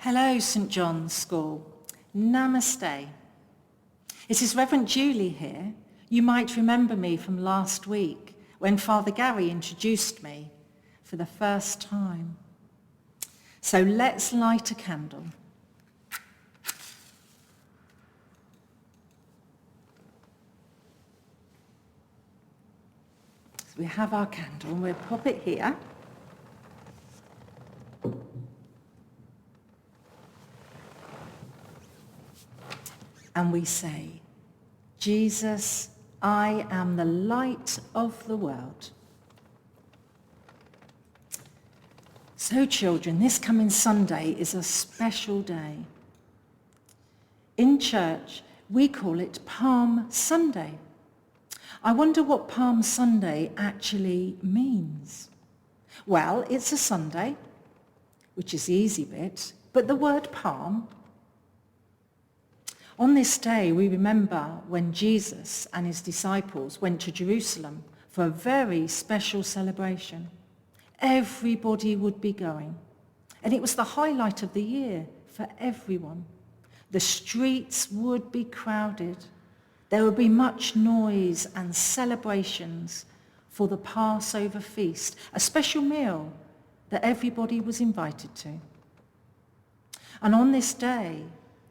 Hello, St. John's School. Namaste. It is Reverend Julie here. You might remember me from last week when Father Gary introduced me for the first time. So let's light a candle. So we have our candle and we'll pop it here. And we say, Jesus, I am the light of the world. So children, this coming Sunday is a special day. In church, we call it Palm Sunday. I wonder what Palm Sunday actually means. Well, it's a Sunday, which is the easy bit, but the word palm. On this day, we remember when Jesus and his disciples went to Jerusalem for a very special celebration. Everybody would be going, and it was the highlight of the year for everyone. The streets would be crowded. There would be much noise and celebrations for the Passover feast, a special meal that everybody was invited to. And on this day,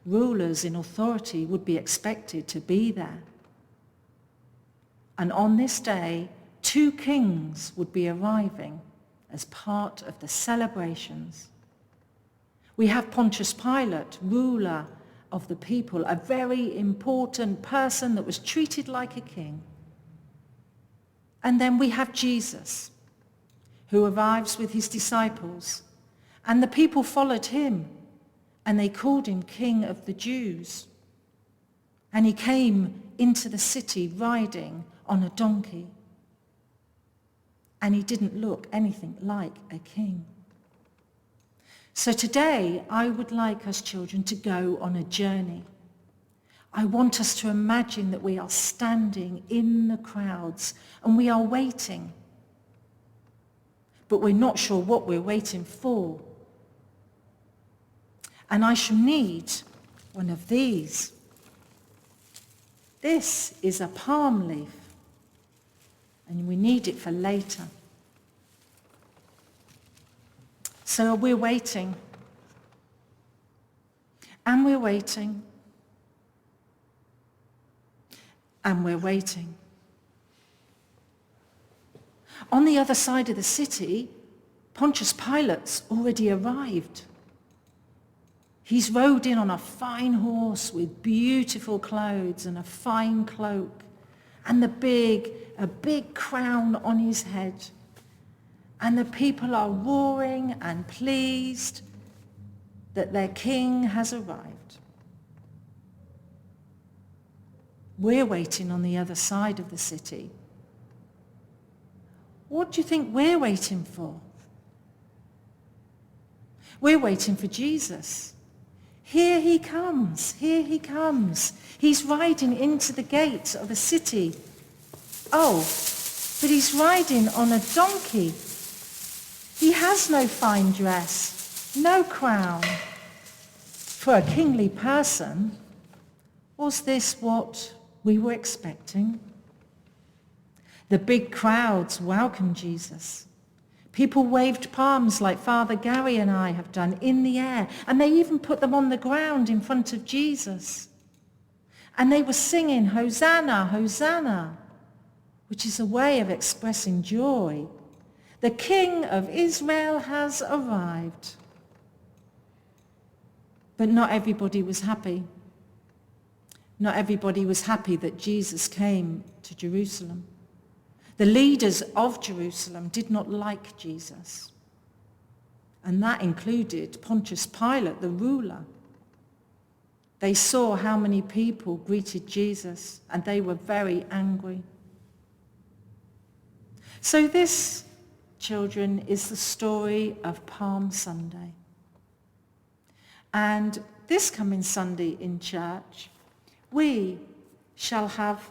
rulers in authority would be expected to be there. And on this day, 2 kings would be arriving as part of the celebrations. We have Pontius Pilate, ruler of the people, a very important person that was treated like a king. And then we have Jesus, who arrives with his disciples, and the people followed him. And they called him King of the Jews. And he came into the city riding on a donkey. And he didn't look anything like a king. So today, I would like us children to go on a journey. I want us to imagine that we are standing in the crowds and we are waiting. But we're not sure what we're waiting for. And I shall need one of these. This is a palm leaf, and we need it for later. So we're waiting, and we're waiting, and we're waiting. On the other side of the city, Pontius Pilate's already arrived. He's rode in on a fine horse with beautiful clothes and a fine cloak and a big crown on his head. And the people are roaring and pleased that their king has arrived. We're waiting on the other side of the city. What do you think we're waiting for? We're waiting for Jesus. Here he comes, here he comes. He's riding into the gates of the city. Oh, but he's riding on a donkey. He has no fine dress, no crown. For a kingly person, was this what we were expecting? The big crowds welcomed Jesus. People waved palms like Father Gary and I have done in the air, and they even put them on the ground in front of Jesus. And they were singing, Hosanna, Hosanna, which is a way of expressing joy. The King of Israel has arrived. But not everybody was happy. Not everybody was happy that Jesus came to Jerusalem. The leaders of Jerusalem did not like Jesus. And that included Pontius Pilate, the ruler. They saw how many people greeted Jesus, and they were very angry. So this, children, is the story of Palm Sunday. And this coming Sunday in church, we shall have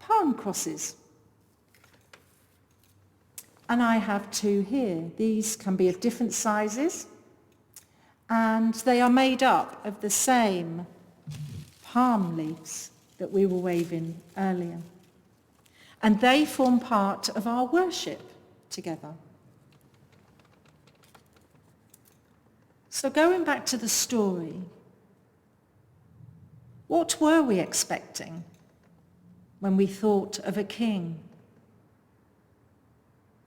palm crosses. And I have 2 here. These can be of different sizes. and they are made up of the same palm leaves that we were waving earlier. And they form part of our worship together. So going back to the story, what were we expecting when we thought of a king?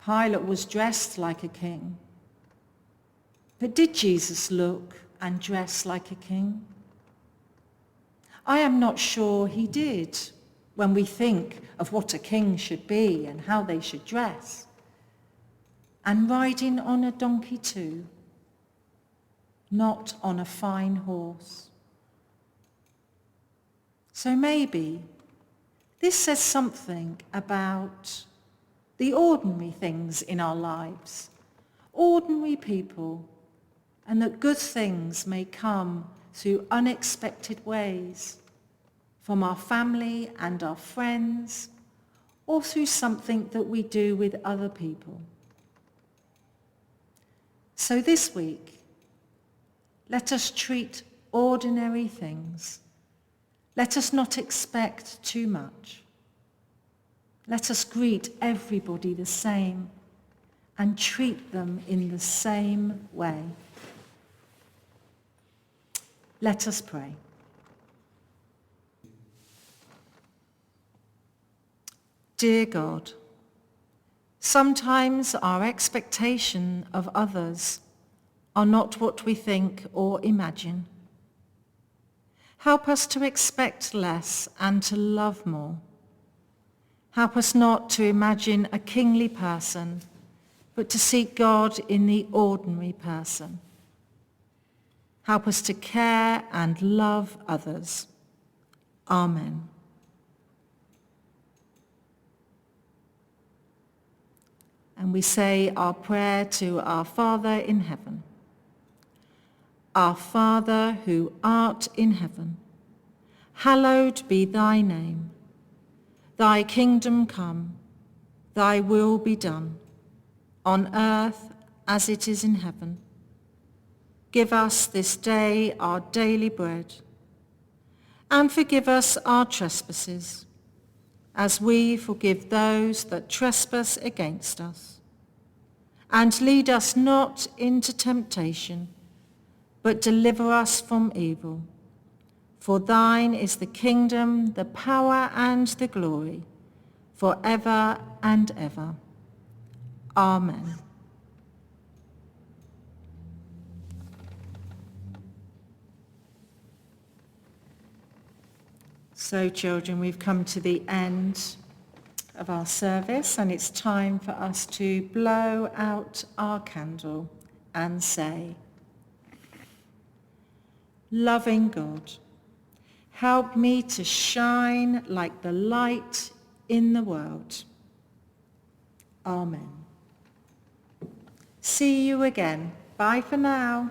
Pilate was dressed like a king. But did Jesus look and dress like a king? I am not sure he did when we think of what a king should be and how they should dress. And riding on a donkey too, not on a fine horse. So maybe this says something about the ordinary things in our lives, ordinary people, and that good things may come through unexpected ways from our family and our friends, or through something that we do with other people. So this week, let us treat ordinary things. Let us not expect too much. Let us greet everybody the same and treat them in the same way. Let us pray. Dear God, sometimes our expectation of others are not what we think or imagine. Help us to expect less and to love more. Help us not to imagine a kingly person, but to seek God in the ordinary person. Help us to care and love others. Amen. And we say our prayer to our Father in heaven. Our Father who art in heaven, hallowed be thy name. Thy kingdom come, thy will be done, on earth as it is in heaven. Give us this day our daily bread, and forgive us our trespasses, as we forgive those that trespass against us. And lead us not into temptation, but deliver us from evil. For thine is the kingdom, the power, and the glory, forever and ever. Amen. So, children, we've come to the end of our service, and it's time for us to blow out our candle and say, loving God, help me to shine like the light in the world. Amen. See you again. Bye for now.